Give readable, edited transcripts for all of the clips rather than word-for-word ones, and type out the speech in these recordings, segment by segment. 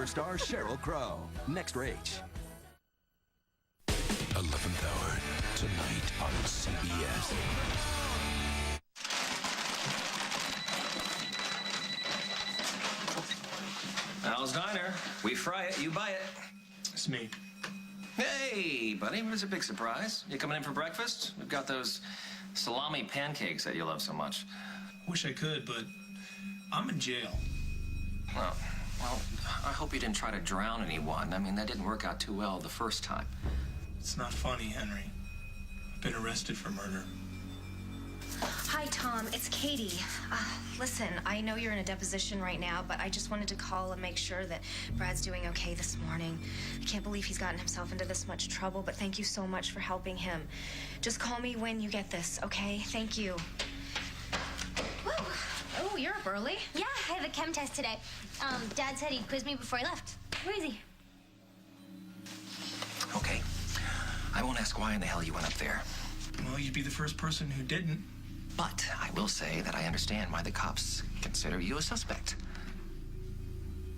Star Sheryl Crow. Next Rach. 11th hour, tonight on CBS. Al's Diner. We fry it, you buy it. It's me. Hey, buddy, what is a big surprise? You coming in for breakfast? We've got those salami pancakes that you love so much. Wish I could, but I'm in jail. Well, I hope you didn't try to drown anyone. I mean, that didn't work out too well the first time. It's not funny, Henry. I've been arrested for murder. Hi, Tom. It's Katie. Listen, I know you're in a deposition right now, but I just wanted to call and make sure that Brad's doing okay this morning. I can't believe he's gotten himself into this much trouble, but thank you so much for helping him. Just call me when you get this, okay? Thank you. Woo. Oh, you're up early. Yeah, I have a chem test today. Dad said he'd quiz me before he left. Where is he? Okay. I won't ask why in the hell you went up there. Well, you'd be the first person who didn't. But I will say that I understand why the cops consider you a suspect.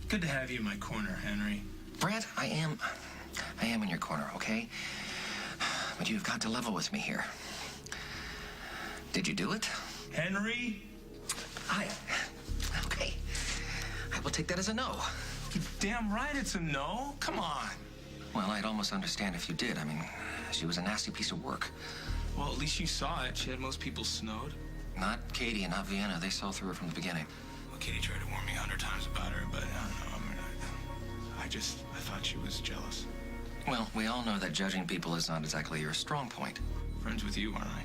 Good to have you in my corner, Henry. Brad, I am in your corner, okay? But you've got to level with me here. Did you do it? Henry? Okay. I will take that as a no. You're damn right it's a no. Come on. Well, I'd almost understand if you did. I mean, she was a nasty piece of work. Well, at least she saw it. She had most people snowed. Not Katie and not Vienna. They saw through it from the beginning. Well, Katie tried to warn me 100 times about her, but I don't know. I mean, I thought she was jealous. Well, we all know that judging people is not exactly your strong point. Friends with you, aren't I?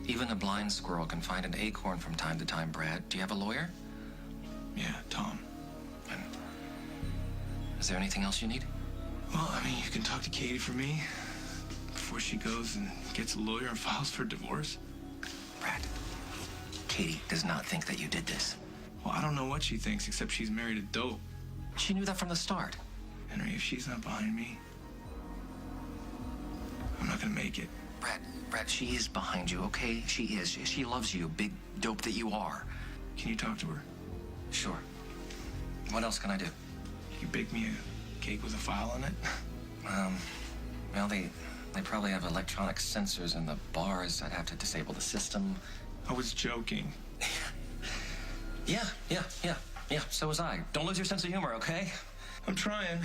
Even a blind squirrel can find an acorn from time to time, Brad. Do you have a lawyer? Yeah, Tom. And is there anything else you need? Well, I mean, you can talk to Katie for me before she goes and gets a lawyer and files for divorce. Brad, Katie does not think that you did this. Well, I don't know what she thinks, except she's married a dope. She knew that from the start. Henry, if she's not behind me, I'm not gonna make it. Brad, she is behind you, okay? She is. She loves you, big dope that you are. Can you talk to her? Sure. What else can I do? You bake me a cake with a file on it? Well, they probably have electronic sensors in the bars. I'd have to disable the system. I was joking. Yeah, so was I. Don't lose your sense of humor, okay? I'm trying.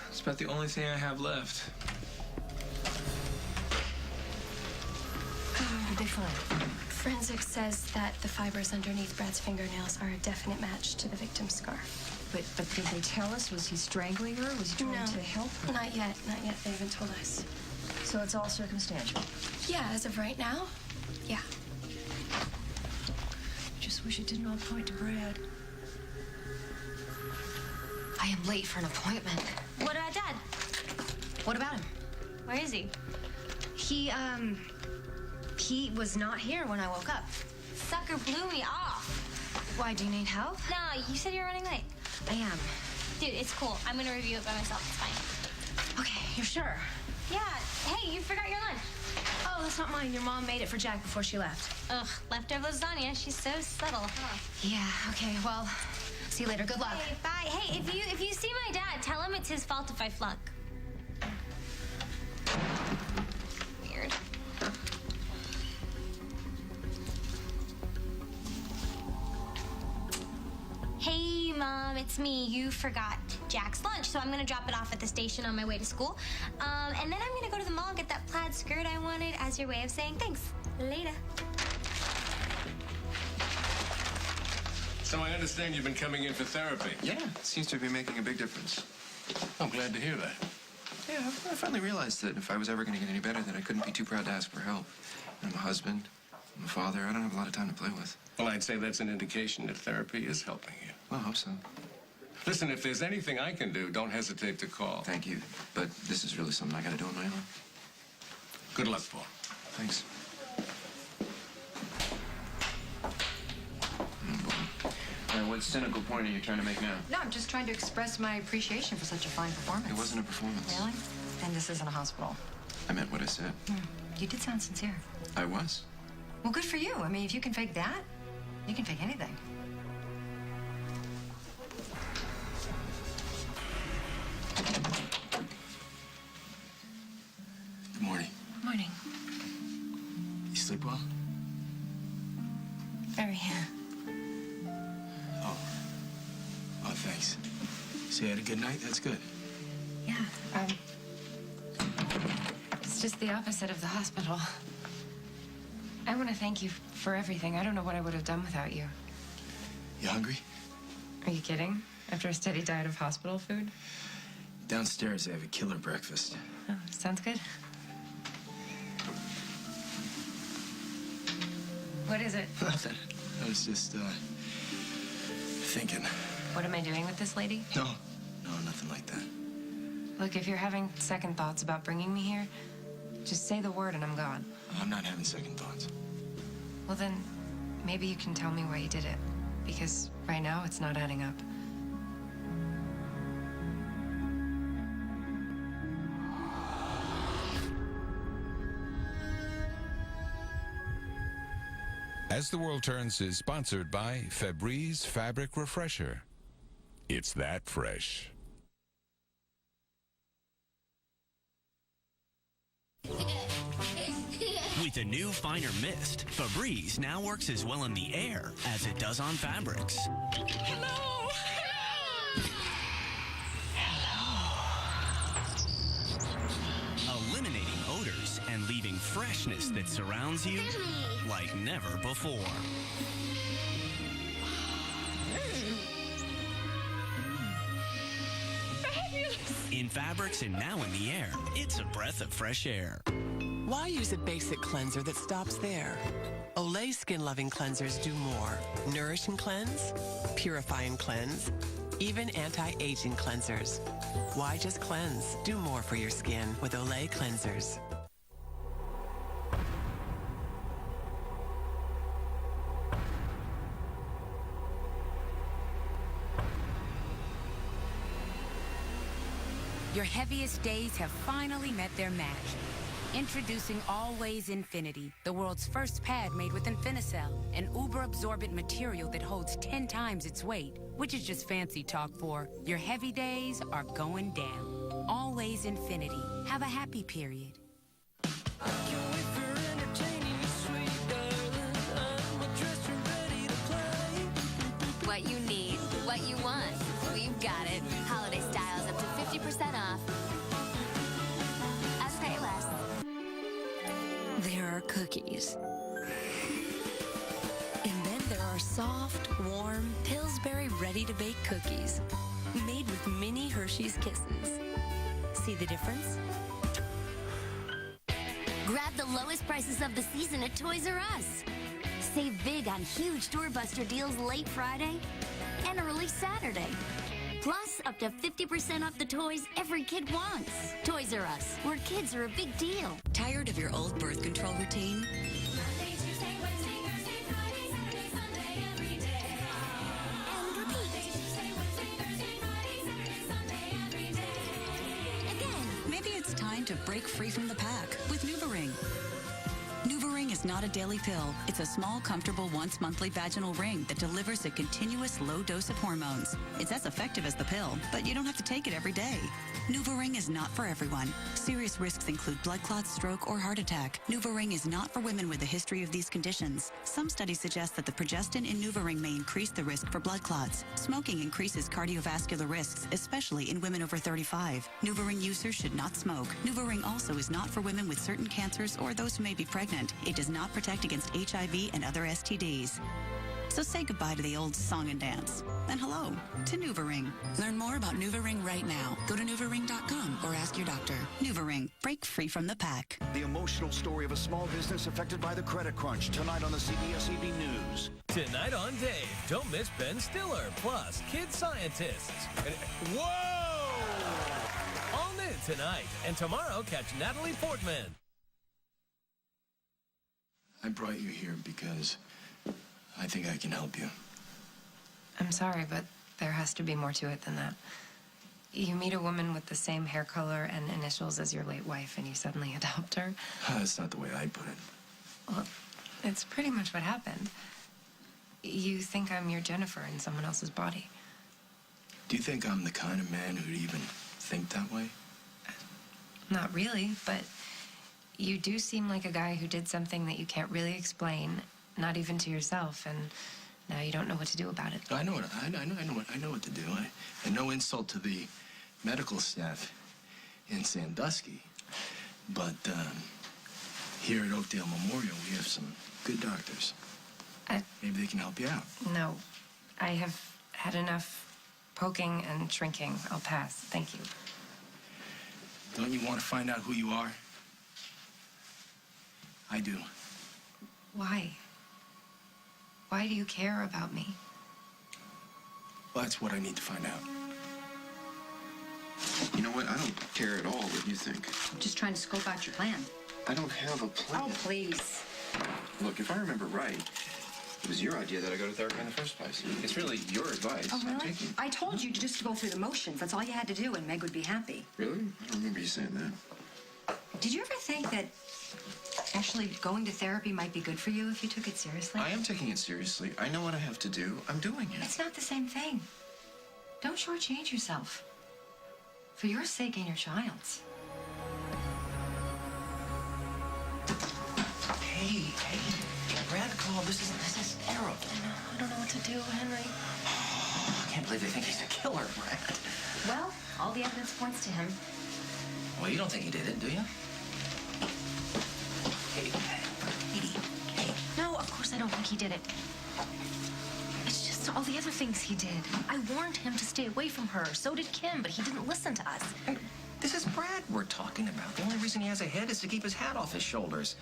It's about the only thing I have left. They fine. Forensics says that the fibers underneath Brad's fingernails are a definite match to the victim's scarf. But did they tell us? Was he strangling her? Was he trying to help her? Not yet. They haven't told us. So it's all circumstantial. Yeah, as of right now, yeah. Just wish it didn't all point to Brad. I am late for an appointment. What about Dad? What about him? Where is he? He was not here when I woke up. Sucker blew me off. Why, do you need help? No, you said you were running late. I am. Dude, it's cool. I'm gonna review it by myself. It's fine. Okay, you're sure? Yeah. Hey, you forgot your lunch. Oh, that's not mine. Your mom made it for Jack before she left. Ugh, leftover lasagna. She's so subtle, huh? Yeah, okay, well, see you later. Good luck. Hey, bye. Hey, if you see my dad, tell him it's his fault if I flunk. Weird. Hey, Mom, it's me. You forgot Jack's lunch, so I'm gonna drop it off at the station on my way to school. And then I'm gonna go to the mall and get that plaid skirt I wanted as your way of saying thanks. Later. So I understand you've been coming in for therapy. Yeah, it seems to be making a big difference. I'm glad to hear that. Yeah, I finally realized that if I was ever going to get any better, that I couldn't be too proud to ask for help. I'm a husband, I'm a father, I don't have a lot of time to play with. Well, I'd say that's an indication that therapy is helping you. Well, I hope so. Listen, if there's anything I can do, don't hesitate to call. Thank you, but this is really something I got to do on my own. Good luck, Paul. Thanks. What cynical point are you trying to make now? No, I'm just trying to express my appreciation for such a fine performance. It wasn't a performance. Really? Then this isn't a hospital. I meant what I said. You did sound sincere. I was. Well, good for you. I mean, if you can fake that, you can fake anything. well? Very. Oh, thanks. So you had a good night? That's good. Yeah, it's just the opposite of the hospital. I want to thank you for everything. I don't know what I would have done without you. You hungry? Are you kidding? After a steady diet of hospital food? Downstairs, they have a killer breakfast. Oh, sounds good. What is it? Nothing. I was just, thinking. What am I doing with this lady? No, nothing like that. Look, if you're having second thoughts about bringing me here, just say the word and I'm gone. I'm not having second thoughts. Well, then, maybe you can tell me why you did it. Because right now, it's not adding up. As the World Turns is sponsored by Febreze Fabric Refresher. It's that fresh. With a new, finer mist, Febreze now works as well in the air as it does on fabrics. Hello! Eliminating odors and leaving freshness that surrounds you like never before. In fabrics and now in the air, it's a breath of fresh air. Why use a basic cleanser that stops there? Olay Skin Loving Cleansers do more. Nourish and cleanse, purify and cleanse, even anti-aging cleansers. Why just cleanse? Do more for your skin with Olay Cleansers. Your heaviest days have finally met their match. Introducing Always Infinity, the world's first pad made with Infinicell, an uber-absorbent material that holds 10 times its weight, which is just fancy talk for your heavy days are going down. Always Infinity. Have a happy period. What you need, what you want, we've got it. Holiday styles up to 50% off. As pay less. There are cookies. And then there are soft, warm, Pillsbury ready-to-bake cookies made with mini Hershey's Kisses. See the difference? Grab the lowest prices of the season at Toys R Us. Save big on huge doorbuster deals late Friday and early Saturday. Plus, up to 50% off the toys every kid wants. Toys R Us, where kids are a big deal. Tired of your old birth control routine? Monday, Tuesday, Wednesday, Thursday, Friday, Saturday, Sunday, every day. And repeat. Monday, Tuesday, Wednesday, Thursday, Friday, Saturday, Sunday, every day. Again. Maybe it's time to break free from the pack with NuvaRing. NuvaRing is not a daily pill. It's a small, comfortable, once-monthly vaginal ring that delivers a continuous low dose of hormones. It's as effective as the pill, but you don't have to take it every day. NuvaRing is not for everyone. Serious risks include blood clots, stroke, or heart attack. NuvaRing is not for women with a history of these conditions. Some studies suggest that the progestin in NuvaRing may increase the risk for blood clots. Smoking increases cardiovascular risks, especially in women over 35. NuvaRing users should not smoke. NuvaRing also is not for women with certain cancers or those who may be pregnant. It does not protect against HIV and other STDs. So say goodbye to the old song and dance. And hello to NuvaRing. Learn more about NuvaRing right now. Go to NuvaRing.com or ask your doctor. NuvaRing. Break free from the pack. The emotional story of a small business affected by the credit crunch. Tonight on the CBS Evening News. Tonight on Dave, don't miss Ben Stiller, plus Kid Scientists. Whoa! All new tonight. And tomorrow, catch Natalie Portman. I brought you here because I think I can help you. I'm sorry, but there has to be more to it than that. You meet a woman with the same hair color and initials as your late wife, and you suddenly adopt her. That's not the way I put it. Well, it's pretty much what happened. You think I'm your Jennifer in someone else's body. Do you think I'm the kind of man who'd even think that way? Not really, but You do seem like a guy who did something that you can't really explain, not even to yourself, and now you don't know what to do about it. I know what to do. And no insult to the medical staff in Sandusky, but here at Oakdale Memorial, we have some good doctors. Maybe they can help you out. No, I have had enough poking and shrinking. I'll pass. Thank you. Don't you want to find out who you are? I do. Why? Why do you care about me? Well, that's what I need to find out. You know what? I don't care at all what you think. I'm just trying to scope out your plan. I don't have a plan. Oh, please. Look, if I remember right, it was your idea that I go to therapy in the first place. It's really your advice. Oh, I'm really? taking. I told you to just go through the motions. That's all you had to do, and Meg would be happy. Really? I don't remember you saying that. Did you ever think that actually going to therapy might be good for you if you took it seriously? I am taking it seriously. I know what I have to do. I'm doing it. It's not the same thing. Don't shortchange yourself. For your sake and your child's. Hey, Brad called. This is terrible. I don't know what to do, Henry. I can't believe they think he's a killer, Brad. Well, all the evidence points to him. Well, you don't think he did it, do you? Hey. No, of course I don't think he did it. It's just all the other things he did. I warned him to stay away from her. So did Kim, but he didn't listen to us. This is Brad we're talking about. The only reason he has a head is to keep his hat off his shoulders.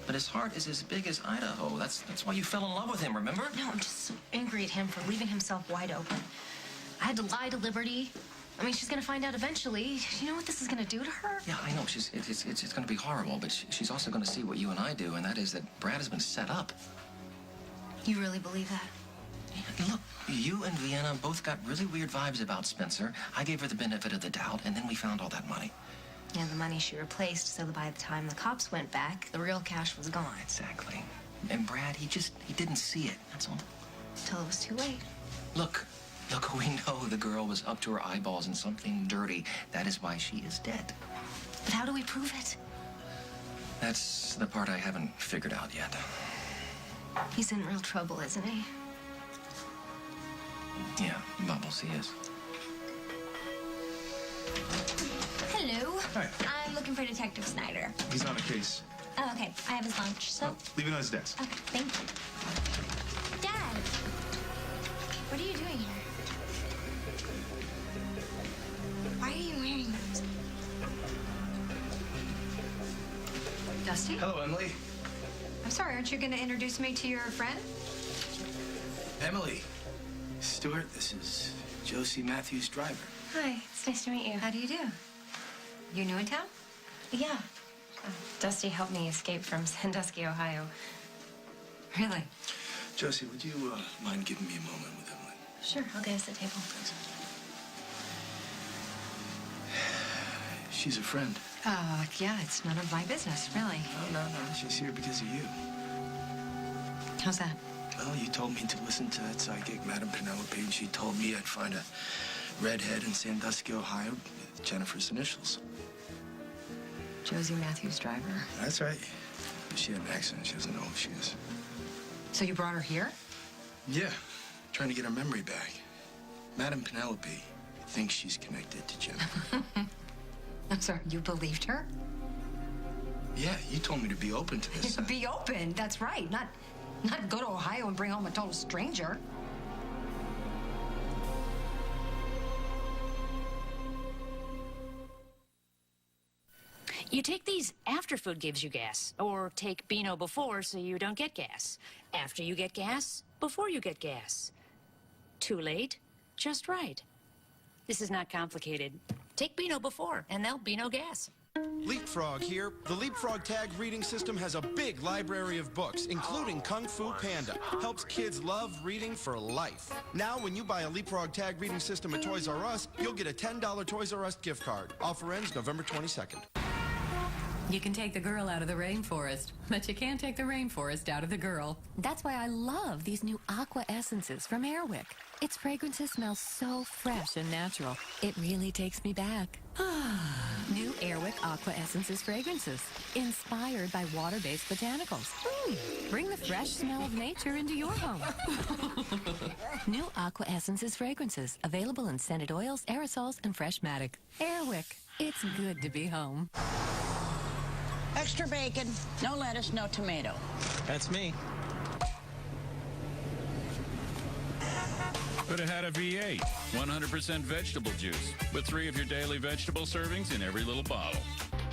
But his heart is as big as Idaho. That's why you fell in love with him, remember? No, I'm just so angry at him for leaving himself wide open. I had to lie to Liberty. I mean, she's gonna find out eventually. You know what this is gonna do to her? Yeah, I know. It's gonna be horrible, but she's also gonna see what you and I do, and that is that Brad has been set up. You really believe that? Yeah, look, you and Vienna both got really weird vibes about Spencer. I gave her the benefit of the doubt, and then we found all that money. Yeah, the money she replaced, so that by the time the cops went back, the real cash was gone. Exactly. And Brad, he didn't see it, that's all. Till it was too late. Look, we know the girl was up to her eyeballs in something dirty. That is why she is dead. But how do we prove it? That's the part I haven't figured out yet. He's in real trouble, isn't he? Yeah, Bubbles, he is. Hello. Hi. I'm looking for Detective Snyder. He's on a case. Oh, okay. I have his lunch, so. Leave it on his desk. Okay, thank you. Dad, what are you doing here? Why are you wearing those? Dusty? Hello, Emily. I'm sorry, aren't you going to introduce me to your friend? Emily. Stuart, this is Josie Matthews' driver. Hi, it's nice to meet you. How do you do? You new in town? Yeah. Dusty helped me escape from Sandusky, Ohio. Really? Josie, would you mind giving me a moment with Emily? Sure, I'll get us the table. She's a friend. Yeah, it's none of my business, really. No. She's here because of you. How's that? Well, you told me to listen to that psychic, Madame Penelope, and she told me I'd find a redhead in Sandusky, Ohio, with Jennifer's initials. Josie Matthews' driver. That's right. She had an accent. She doesn't know who she is. So you brought her here? Yeah, trying to get her memory back. Madame Penelope thinks she's connected to Jennifer. I'm sorry, you believed her? Yeah, you told me to be open to this. Be open, that's right. Not go to Ohio and bring home a total stranger. You take these after food gives you gas, or take Beano before so you don't get gas. After you get gas, before you get gas. Too late, just right. This is not complicated. Take Beano before, and they'll Beano gas. Leapfrog here. The Leapfrog tag reading system has a big library of books, including Kung Fu Panda. Helps kids love reading for life. Now, when you buy a Leapfrog tag reading system at Toys R Us, you'll get a $10 Toys R Us gift card. Offer ends November 22nd. You can take the girl out of the rainforest, but you can't take the rainforest out of the girl. That's why I love these new Aqua Essences from Airwick. Its fragrances smell so fresh and natural. It really takes me back. New Airwick Aqua Essences fragrances, inspired by water-based botanicals. Bring the fresh smell of nature into your home. New Aqua Essences fragrances, available in scented oils, aerosols, and fresh matic. Airwick, it's good to be home. Extra bacon, no lettuce, no tomato. That's me. Could have had a V8, 100% vegetable juice, with 3 of your daily vegetable servings in every little bottle.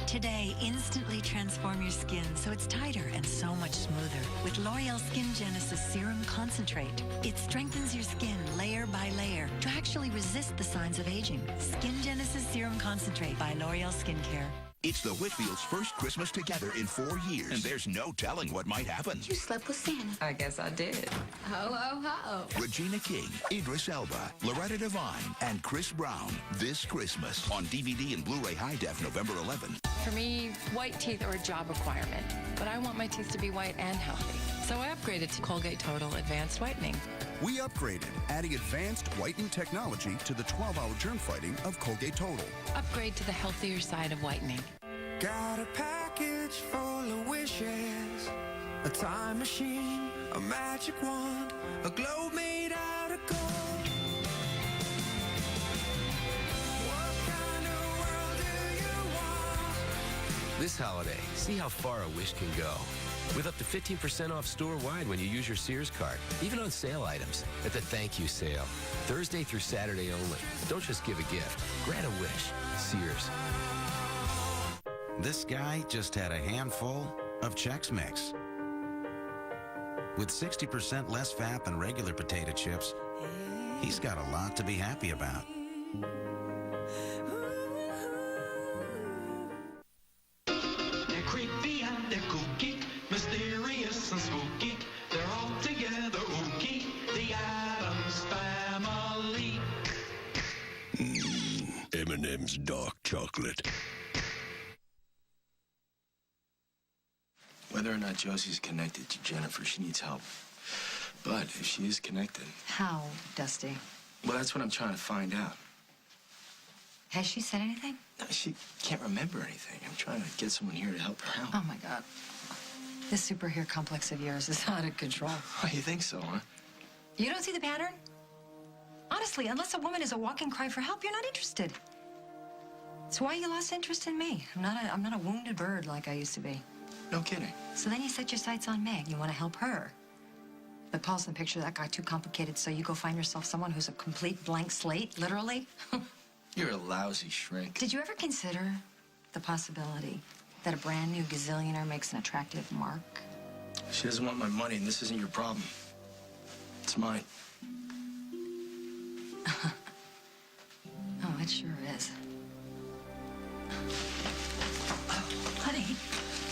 Today, instantly transform your skin so it's tighter and so much smoother with L'Oreal Skin Genesis Serum Concentrate. It strengthens your skin layer by layer to actually resist the signs of aging. Skin Genesis Serum Concentrate by L'Oreal Skincare. It's the Whitfields' first Christmas together in 4 years, and there's no telling what might happen. You slept with Santa. I guess I did. Ho, ho, ho. Regina King, Idris Elba, Loretta Devine, and Chris Brown this Christmas on DVD and Blu-ray High Def November 11th. For me, white teeth are a job requirement, but I want my teeth to be white and healthy. So I upgraded to Colgate Total Advanced Whitening. We upgraded, adding advanced whitening technology to the 12-hour germ fighting of Colgate Total. Upgrade to the healthier side of whitening. Got a package full of wishes, a time machine, a magic wand, a globe made out of gold. What kind of world do you want? This holiday, see how far a wish can go. With up to 15% off store-wide when you use your Sears card, even on sale items at the Thank You sale. Thursday through Saturday only. Don't just give a gift. Grant a wish. Sears. This guy just had a handful of Chex Mix. With 60% less fat than regular potato chips, he's got a lot to be happy about. They're creepy and they're kooky, mysterious and spooky. They're all together ooky, the Addams Family. M&M's dark chocolate. Whether or not Josie's connected to Jennifer, she needs help. But if she is connected... How, Dusty? Well, that's what I'm trying to find out. Has she said anything? No, she can't remember anything. I'm trying to get someone here to help her out. Oh, my God. This superhero complex of yours is out of control. Oh, you think so, huh? You don't see the pattern? Honestly, unless a woman is a walking cry for help, you're not interested. It's why you lost interest in me. I'm not a wounded bird like I used to be. No kidding. So then you set your sights on Meg. You want to help her. But Paul's in the picture that got too complicated, so you go find yourself someone who's a complete blank slate, literally. You're a lousy shrink. Did you ever consider the possibility that a brand new gazillionaire makes an attractive mark? She doesn't want my money, and this isn't your problem. It's mine. Oh, it sure is. Honey.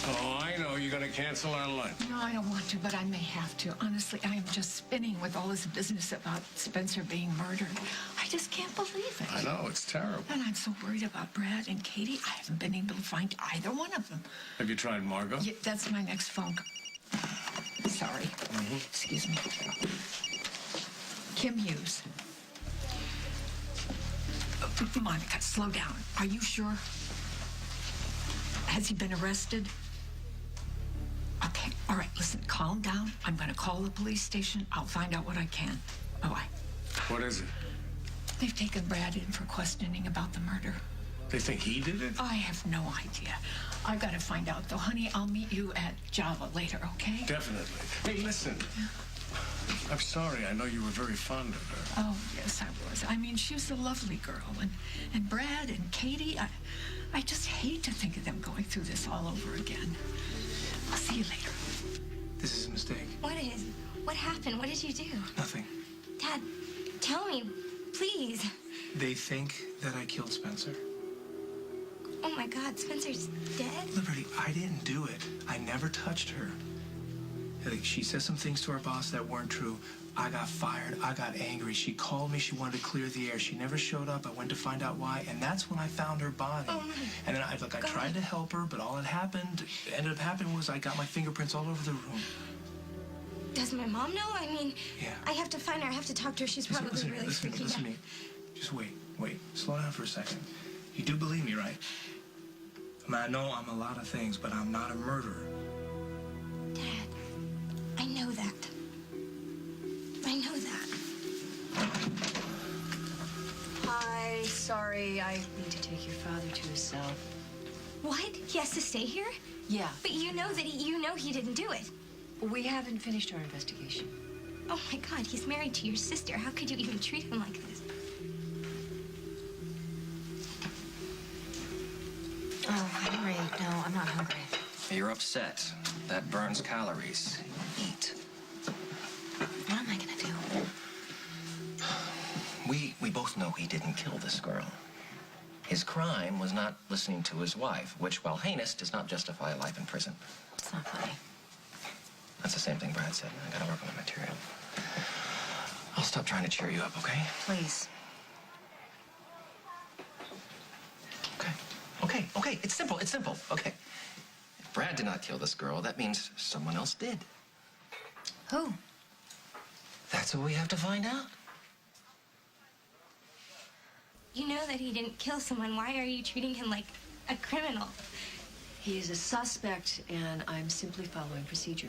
Oh, I know. You're going to cancel our lunch. No, I don't want to, but I may have to. Honestly, I am just spinning with all this business about Spencer being murdered. I just can't believe it. I know. It's terrible. And I'm so worried about Brad and Katie. I haven't been able to find either one of them. Have you tried Margot? Yeah, that's my next phone call. Sorry. Excuse me. Kim Hughes. Monica, slow down. Are you sure? Has he been arrested? Okay, all right, listen, calm down. I'm going to call the police station. I'll find out what I can. Bye-bye. What is it? They've taken Brad in for questioning about the murder. They think he did it? I have no idea. I've got to find out, though. Honey, I'll meet you at Java later, okay? Definitely. Hey, listen. I'm sorry. I know you were very fond of her. Oh, yes, I was. I mean, she was a lovely girl. And Brad and Katie, I just hate to think of them going through this all over again. I'll see you later. This is a mistake. What happened? What did you do? Nothing. Dad, tell me, please. They think that I killed Spencer. Oh my God, Spencer's dead? Liberty, I didn't do it. I never touched her. Like, she said some things to her boss that weren't true. I got fired. I got angry. She called me. She wanted to clear the air. She never showed up. I went to find out why, and that's when I found her body. Oh my and then I tried to help her, but all that ended up happening was I got my fingerprints all over the room. Does my mom know? I mean, Yeah. I have to find her. I have to talk to her. She's probably really listen freaking to me. Just wait. Slow down for a second. You do believe me, right? I mean, I know I'm a lot of things, but I'm not a murderer. Dad, I know that. I know that. Hi, sorry, I need to take your father to his cell. What? He has to stay here? Yeah. But you know that he didn't do it. We haven't finished our investigation. Oh my God, he's married to your sister. How could you even treat him like this? Oh, Henry, no, I'm not hungry. You're upset. That burns calories. Eat. What am I gonna do? We both know he didn't kill this girl. His crime was not listening to his wife, which, while heinous, does not justify a life in prison. It's not funny. That's the same thing Brad said. I gotta work on the material. I'll stop trying to cheer you up, okay? Please. Okay. It's simple. Okay. If Brad did not kill this girl, that means someone else did. Who? That's what we have to find out. You know that he didn't kill someone. Why are you treating him like a criminal? He is a suspect, and I'm simply following procedure.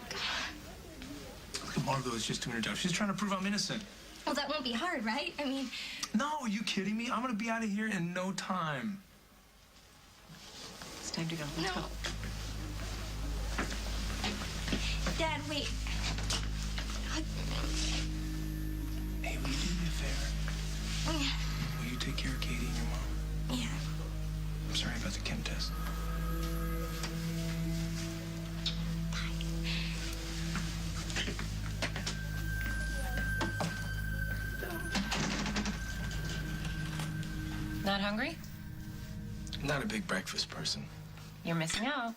Look at Margot is just doing her job. She's trying to prove I'm innocent. Well, that won't be hard, right? I mean... No, are you kidding me? I'm gonna be out of here in no time. It's time to go. Let's go. Dad, wait. Hey, will you do me a favor? Yeah. Will you take care of Katie and your mom? Yeah. I'm sorry about the chem test. Not hungry? I'm not a big breakfast person. You're missing out.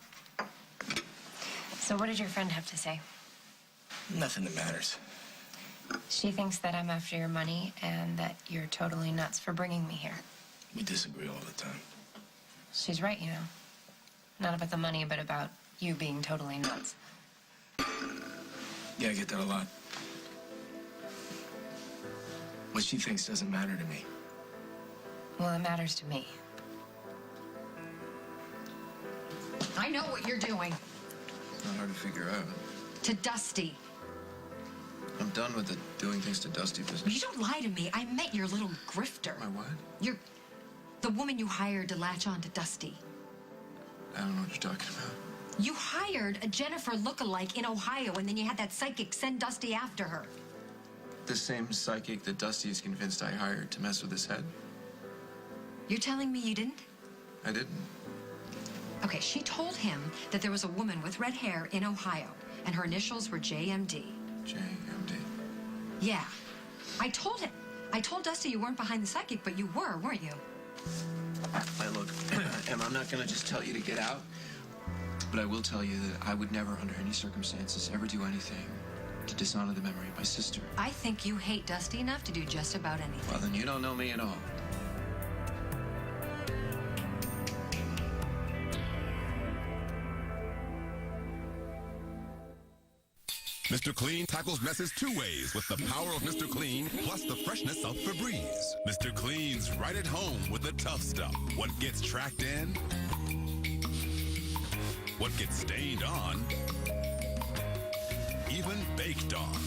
So what did your friend have to say? Nothing that matters. She thinks that I'm after your money and that you're totally nuts for bringing me here. We disagree all the time. She's right, you know. Not about the money, but about you being totally nuts. Yeah, I get that a lot. What she thinks doesn't matter to me. Well, it matters to me. I know what you're doing. Not hard to figure out. To Dusty. I'm done with the doing things to Dusty business. You don't lie to me. I met your little grifter. My what? You're the woman you hired to latch on to Dusty. I don't know what you're talking about. You hired a Jennifer lookalike in Ohio, and then you had that psychic send Dusty after her. The same psychic that Dusty is convinced I hired to mess with his head? You're telling me you didn't? I didn't. Okay, she told him that there was a woman with red hair in Ohio, and her initials were JMD. JMD? Yeah. I told Dusty you weren't behind the psychic, but you were, weren't you? Hey, look, Emma, I'm not gonna just tell you to get out, but I will tell you that I would never, under any circumstances, ever do anything to dishonor the memory of my sister. I think you hate Dusty enough to do just about anything. Well, then you don't know me at all. Mr. Clean tackles messes two ways with the power of Mr. Clean plus the freshness of Febreze. Mr. Clean's right at home with the tough stuff. What gets tracked in, what gets stained on, even baked on.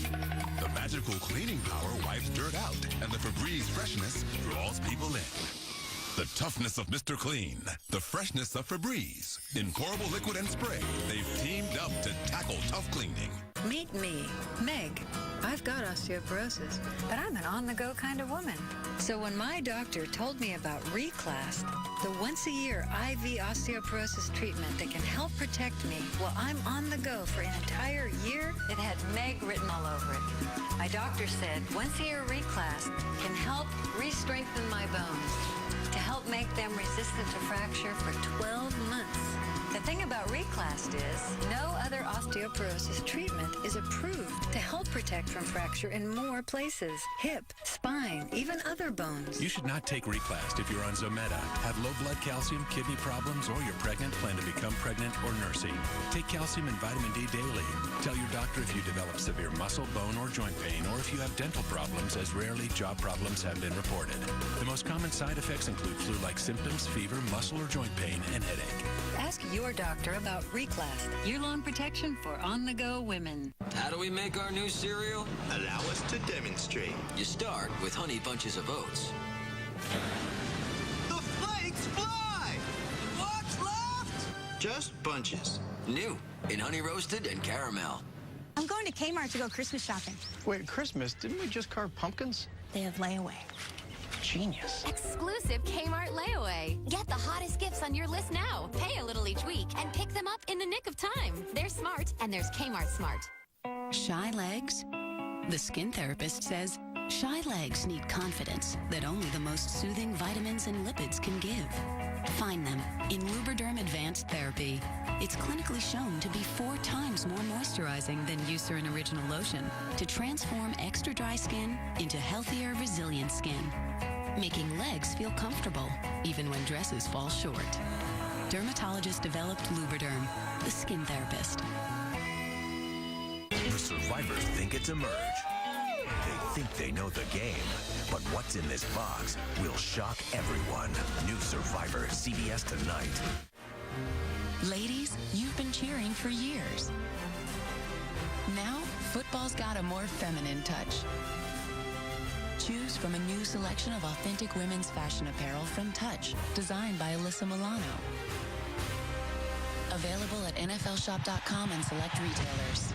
The magical cleaning power wipes dirt out, and the Febreze freshness draws people in. The toughness of Mr. Clean, the freshness of Febreze. In pourable liquid and spray, they've teamed up to tackle tough cleaning. Meet me, Meg. I've got osteoporosis, but I'm an on-the-go kind of woman. So when my doctor told me about Reclast, the once-a-year IV osteoporosis treatment that can help protect me while I'm on the go for an entire year, it had Meg written all over it. My doctor said once-a-year Reclast can help re-strengthen my bones to help make them resistant to fracture for 12 months. The thing about Reclast is no other osteoporosis treatment is approved to help protect from fracture in more places. Hip, spine, even other bones. You should not take Reclast if you're on Zometa, have low blood calcium, kidney problems, or you're pregnant, plan to become pregnant, or nursing. Take calcium and vitamin D daily. Tell your doctor if you develop severe muscle, bone, or joint pain, or if you have dental problems, as rarely job problems have been reported. The most common side effects include flu-like symptoms, fever, muscle or joint pain, and headache. Ask your doctor about Reclast, year-long protection for on-the-go women. How do we make our new cereal? Allow us to demonstrate. You start with Honey Bunches of Oats. The flakes fly! What's left? Just bunches. New in honey roasted and caramel. I'm going to Kmart to go Christmas shopping. Wait, Christmas? Didn't we just carve pumpkins? They have layaway. Genius. Exclusive Kmart layaway. Get the hottest gifts on your list now. Pay a little each week and pick them up in the nick of time. They're smart, and there's Kmart Smart. Shy legs? The skin therapist says shy legs need confidence that only the most soothing vitamins and lipids can give. Find them in Lubriderm Advanced Therapy. It's clinically shown to be 4 times more moisturizing than Eucerin Original Lotion to transform extra dry skin into healthier, resilient skin, making legs feel comfortable even when dresses fall short. Dermatologist-developed Lubriderm, the skin therapist. The survivors think it's a merge. They think they know the game, but what's in this box will shock everyone. New Survivor, CBS tonight. Ladies, you've been cheering for years. Now, football's got a more feminine touch. Choose from a new selection of authentic women's fashion apparel from Touch, designed by Alyssa Milano. Available at NFLshop.com and select retailers.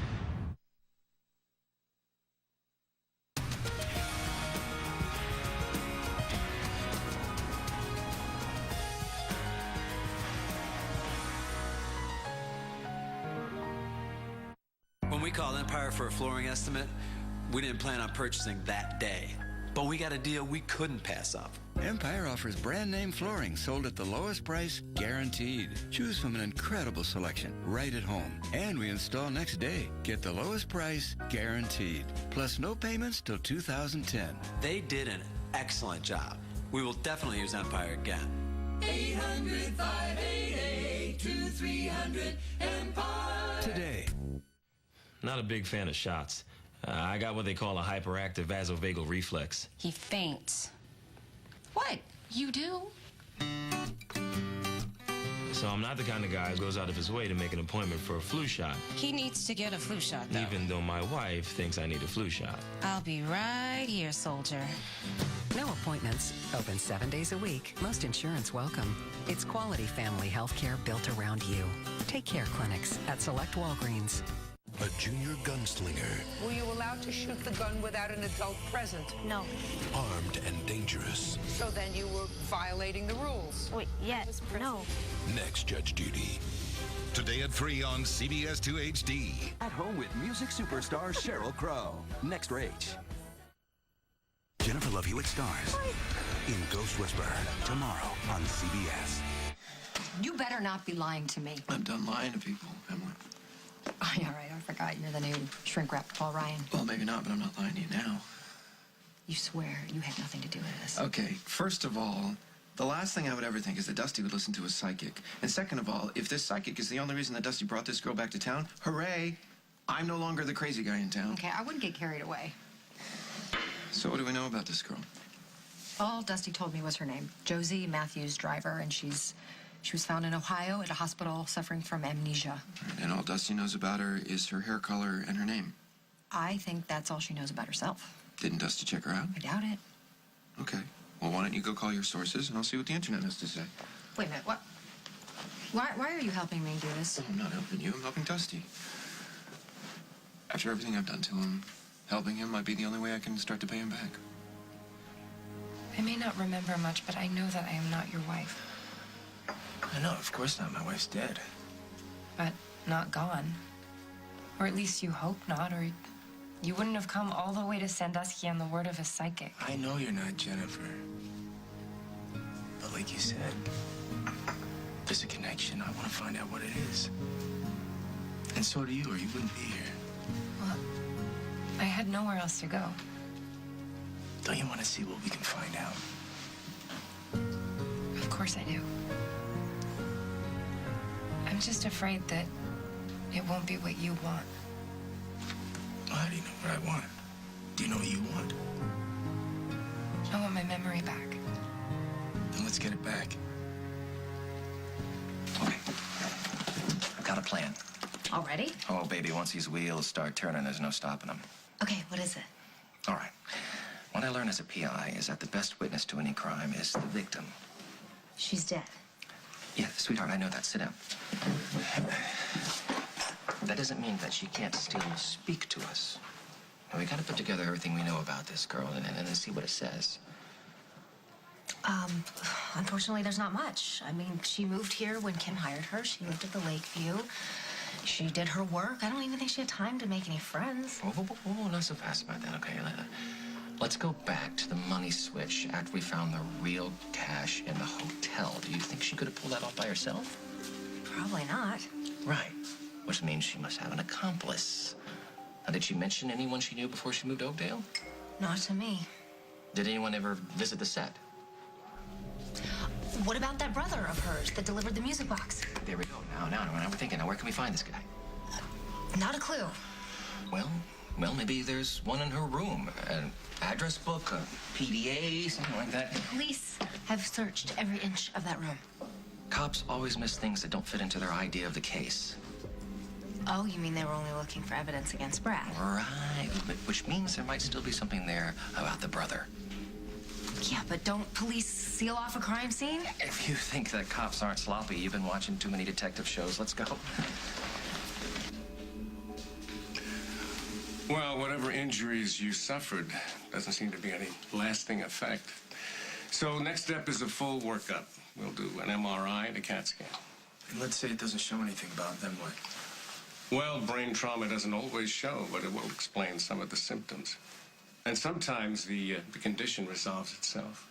When we called Empire for a flooring estimate, we didn't plan on purchasing that day. But we got a deal we couldn't pass up. Empire offers brand name flooring sold at the lowest price, guaranteed. Choose from an incredible selection right at home. And we install next day. Get the lowest price, guaranteed. Plus no payments till 2010. They did an excellent job. We will definitely use Empire again. 800-588-2300 Empire. Today. Not a big fan of shots. I got what they call a hyperactive vasovagal reflex. He faints. What? You do? So I'm not the kind of guy who goes out of his way to make an appointment for a flu shot. He needs to get a flu shot, though. Even though my wife thinks I need a flu shot. I'll be right here, soldier. No appointments. Open 7 days a week. Most insurance welcome. It's quality family health care built around you. Take Care Clinics at select Walgreens. A junior gunslinger. Were you allowed to shoot the gun without an adult present? No. Armed and dangerous. So then you were violating the rules. Wait, yes, no. Next Judge Judy. Today at 3 on CBS 2 HD. At home with music superstar Sheryl Crow. Next Rach. Jennifer Love Hewitt stars in Ghost Whisperer tomorrow on CBS. You better not be lying to me. I'm done lying to people, Emily. All right, I forgot you're the new shrink wrap Paul Ryan. Well, maybe not, but I'm not lying to you now. You swear you had nothing to do with this. Okay, first of all, the last thing I would ever think is that Dusty would listen to a psychic. And second of all, if this psychic is the only reason that Dusty brought this girl back to town, hooray! I'm no longer the crazy guy in town. Okay, I wouldn't get carried away. So what do we know about this girl? All Dusty told me was her name, Josie Matthews Driver, and she was found in Ohio at a hospital suffering from amnesia. And all Dusty knows about her is her hair color and her name. I think that's all she knows about herself. Didn't Dusty check her out? I doubt it. Okay. Well, why don't you go call your sources and I'll see what the internet has to say. Wait a minute, what? Why are you helping me do this? I'm not helping you, I'm helping Dusty. After everything I've done to him, helping him might be the only way I can start to pay him back. I may not remember much, but I know that I am not your wife. I know, of course not. My wife's dead. But not gone. Or at least you hope not, or you wouldn't have come all the way to Sandusky on the word of a psychic. I know you're not Jennifer. But like you said, there's a connection, I want to find out what it is. And so do you, or you wouldn't be here. Well, I had nowhere else to go. Don't you want to see what we can find out? Of course I do. I'm just afraid that it won't be what you want. Well, how do you know what I want? Do you know what you want? I want my memory back. Then let's get it back. Okay. I've got a plan. Already? Oh, baby, once these wheels start turning, there's no stopping them. Okay, what is it? All right. What I learned as a PI is that the best witness to any crime is the victim. She's dead. Yeah, sweetheart, I know that. Sit down. That doesn't mean that she can't still speak to us. Now, we gotta put together everything we know about this girl and then see what it says. Unfortunately, there's not much. I mean, she moved here when Kim hired her. She lived at the Lakeview. She did her work. I don't even think she had time to make any friends. Whoa, not so fast about that, okay? Let's go back to the money switch after we found the real cash in the hotel. Do you think she could have pulled that off by herself? Probably not. Right. Which means she must have an accomplice. Now, did she mention anyone she knew before she moved to Oakdale? Not to me. Did anyone ever visit the set? What about that brother of hers that delivered the music box? There we go. Now we're thinking. Now, where can we find this guy? Not a clue. Well, maybe there's one in her room. An address book, a PDA, something like that. Police have searched every inch of that room. Cops always miss things that don't fit into their idea of the case. Oh, you mean they were only looking for evidence against Brad? Right. Which means there might still be something there about the brother. Yeah, but don't police seal off a crime scene? If you think that cops aren't sloppy, you've been watching too many detective shows. Let's go. Well, whatever injuries you suffered doesn't seem to be any lasting effect. So next step is a full workup. We'll do an MRI and a CAT scan. And let's say it doesn't show anything about them, what? Well, brain trauma doesn't always show, but it will explain some of the symptoms. And sometimes the condition resolves itself.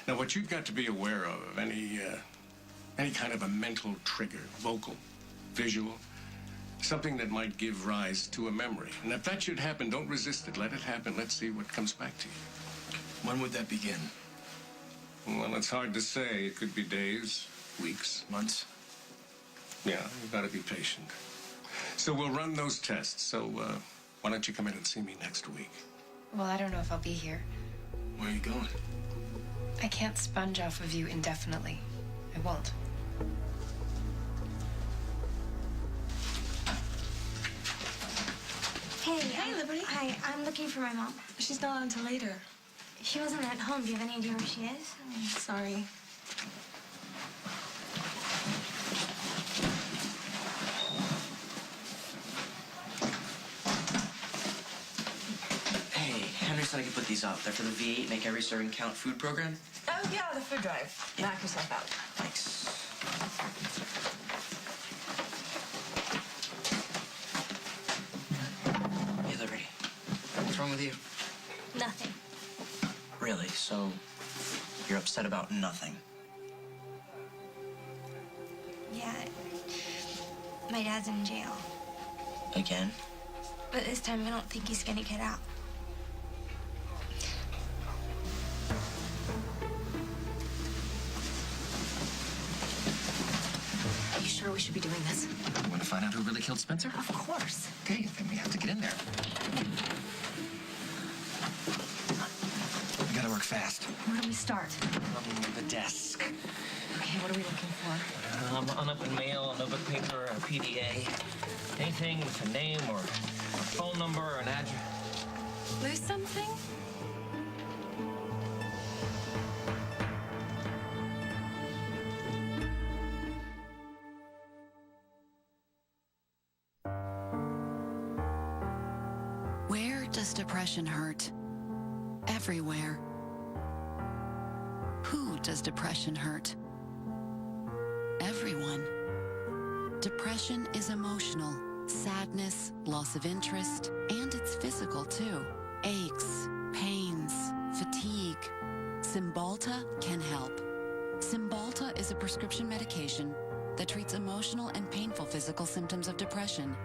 Now, what you've got to be aware of any kind of a mental trigger, vocal, visual, something that might give rise to a memory. And if that should happen, don't resist it. Let it happen. Let's see what comes back to you. When would that begin? Well, it's hard to say. It could be days, weeks, months. Yeah, you've got to be patient. So we'll run those tests. So why don't you come in and see me next week? Well, I don't know if I'll be here. Where are you going? I can't sponge off of you indefinitely. I won't. Hey, Liberty. Hi, I'm looking for my mom. She's not until later. She wasn't at home. Do you have any idea where she is? Sorry. Hey, Henry said I could put these out. They're for the V8 Make Every Serving Count food program. Oh, yeah, the food drive. Knock yourself out. Thanks. Hey, Liberty. What's wrong with you? Nothing. Really? So you're upset about nothing? Yeah. My dad's in jail. Again? But this time I don't think he's gonna get out. Are you sure we should be doing this? You want to find out who really killed Spencer? Of course. Okay, then we have to get in there. We gotta work fast. Where do we start? The desk. Okay, what are we looking for? Unopened mail, a notebook paper, a PDA. Anything with a name or a phone number or an address. Lose something? Where does depression hurt? Everywhere. Who does depression hurt? Everyone. Depression is emotional, sadness, loss of interest, and it's physical too. Aches, pains, fatigue. Cymbalta can help. Cymbalta is a prescription medication that treats emotional and painful physical symptoms of depression.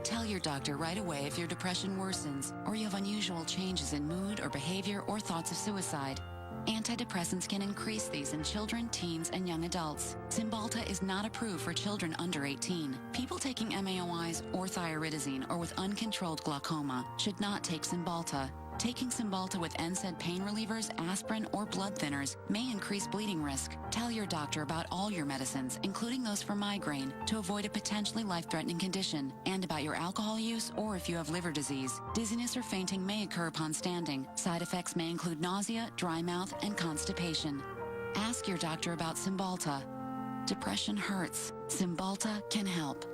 Tell your doctor right away if your depression worsens or you have unusual changes in mood or behavior or thoughts of suicide. Antidepressants can increase these in children, teens, and young adults. Cymbalta is not approved for children under 18. People taking MAOIs or thiouridazine or with uncontrolled glaucoma should not take Cymbalta. Taking Cymbalta with NSAID pain relievers, aspirin, or blood thinners may increase bleeding risk. Tell your doctor about all your medicines, including those for migraine, to avoid a potentially life-threatening condition, and about your alcohol use or if you have liver disease. Dizziness or fainting may occur upon standing. Side effects may include nausea, dry mouth, and constipation. Ask your doctor about Cymbalta. Depression hurts. Cymbalta can help.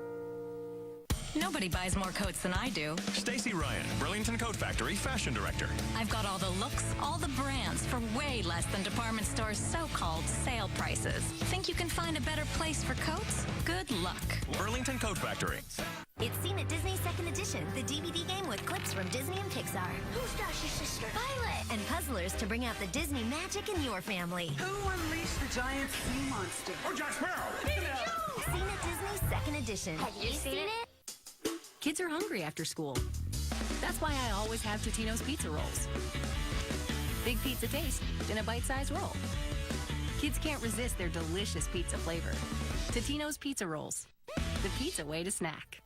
Nobody buys more coats than I do. Stacy Ryan, Burlington Coat Factory Fashion Director. I've got all the looks, all the brands for way less than department stores' so-called sale prices. Think you can find a better place for coats? Good luck. Burlington Coat Factory. It's Seen at Disney 2nd Edition, the DVD game with clips from Disney and Pixar. Who's Dash's sister? Violet! And puzzlers to bring out the Disney magic in your family. Who unleashed the giant sea monster? Oh, Jack Sparrow! Seen at Disney 2nd Edition. Have you seen it? Kids are hungry after school. That's why I always have Totino's pizza rolls. Big pizza taste in a bite-sized roll. Kids can't resist their delicious pizza flavor. Totino's pizza rolls, the pizza way to snack.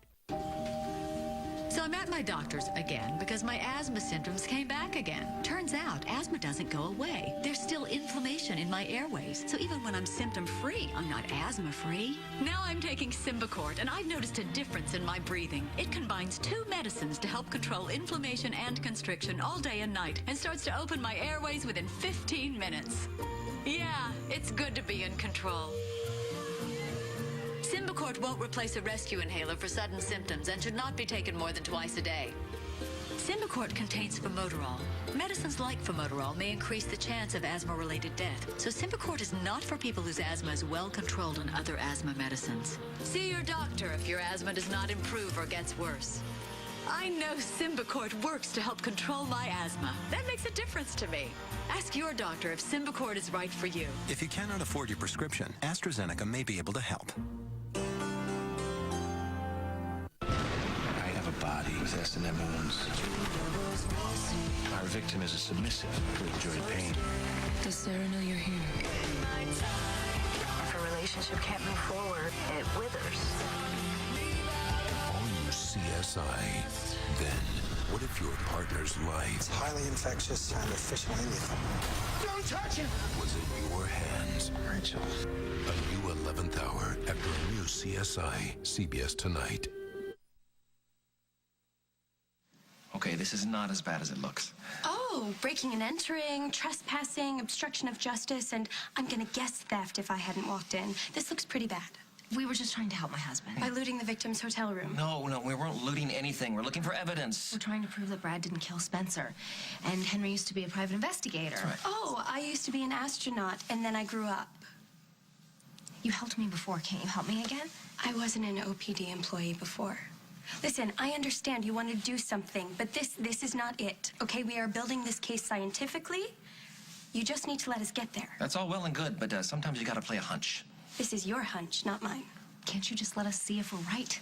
So I'm at my doctor's again because my asthma symptoms came back again. Turns out asthma doesn't go away. There's still inflammation in my airways. So even when I'm symptom-free, I'm not asthma-free. Now I'm taking Symbicort, and I've noticed a difference in my breathing. It combines 2 medicines to help control inflammation and constriction all day and night and starts to open my airways within 15 minutes. Yeah, it's good to be in control. Symbicort won't replace a rescue inhaler for sudden symptoms and should not be taken more than twice a day. Symbicort contains formoterol. Medicines like formoterol may increase the chance of asthma-related death, so Symbicort is not for people whose asthma is well controlled on other asthma medicines. See your doctor if your asthma does not improve or gets worse. I know Symbicort works to help control my asthma. That makes a difference to me. Ask your doctor if Symbicort is right for you. If you cannot afford your prescription, AstraZeneca may be able to help. I have a body with S&M wounds. Our victim is a submissive who enjoyed pain. Does Sarah know you're here? If a relationship can't move forward, it withers. All new CSI. Then, what if your partner's life... It's highly infectious and efficiently lethal. Don't touch him! ...was in your hands. Rachel. A new 11th hour after a new CSI. CBS Tonight. Okay, this is not as bad as it looks. Oh, breaking and entering, trespassing, obstruction of justice, and I'm gonna guess theft if I hadn't walked in. This looks pretty bad. We were just trying to help my husband. By looting the victim's hotel room. No, we weren't looting anything. We're looking for evidence. We're trying to prove that Brad didn't kill Spencer. And Henry used to be a private investigator. That's right. Oh, I used to be an astronaut, and then I grew up. You helped me before. Can't you help me again? I wasn't an OPD employee before. Listen, I understand you want to do something, but this is not it, okay? We are building this case scientifically. You just need to let us get there. That's all well and good, but sometimes you gotta play a hunch. This is your hunch, not mine. Can't you just let us see if we're right?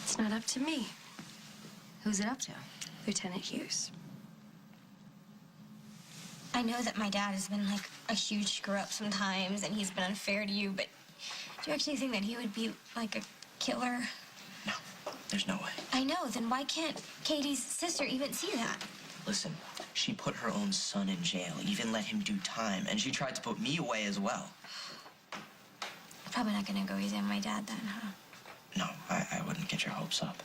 It's not up to me. Who's it up to? Lieutenant Hughes. I know that my dad has been like a huge screw-up sometimes, and he's been unfair to you, but do you actually think that he would be like a killer? There's no way. I know, then why can't Katie's sister even see that? Listen, she put her own son in jail, even let him do time, and she tried to put me away as well. Probably not gonna go easy on my dad then, huh? No, I wouldn't get your hopes up.